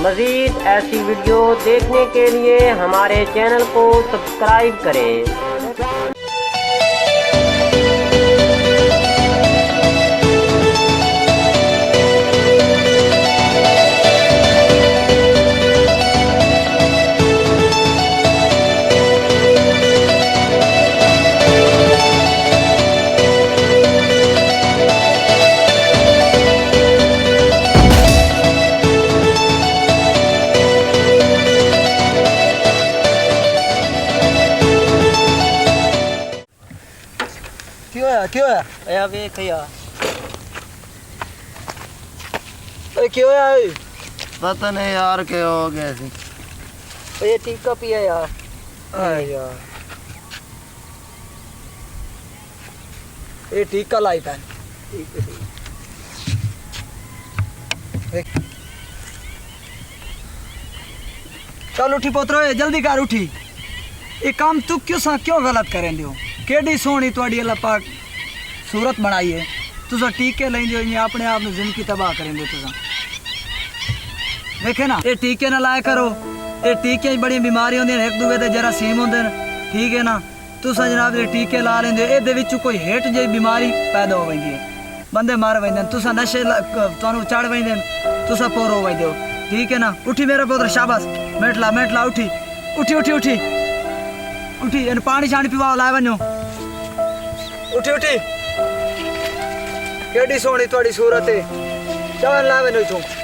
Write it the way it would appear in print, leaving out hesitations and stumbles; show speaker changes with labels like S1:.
S1: मज़ीद ऐसी वीडियो देखने के लिए हमारे चैनल को सब्सक्राइब करें।
S2: क्यों है
S1: या वेख या
S2: क्यों है
S3: पता नहीं यार क्या हो गया सी।
S1: ये टीका पिया यार।
S2: यार ये टीका लाई था। चल उठी पोतरो जल्दी कर उठी। ये काम तू क्यों गलत करें दियो। केडी सोहनी तुहाडी अल्लाह पाक सूरत बनाई है। तुसा टीके लेंदे हो अपने आप में जिंदगी तबाह करेंगे। तुसा देखे ना ये टीके ना लाया करो। ये टीके बड़ी बीमारी होंदी एक दूए ते जरासीम होंदे ठीक है ना। तुसा जनाब ये टीके ला लेंदे ए विच कोई हेठ जी बीमारी पैदा हो वेंदी है बंदे मर वेंदे। तुसा नशे तुहानू चढ़ वेंदे तुसा पोर हो वेंदे हो ठीक है ना। उठी मेरा पुत्र शाबाश मेटला उठी उठी उठी उठी उठी इन पानी शानी पिवाओ लाए वनो उठी उठी केडी सोहनी तुहाडी सूरत है। चल लाए वनो इथों।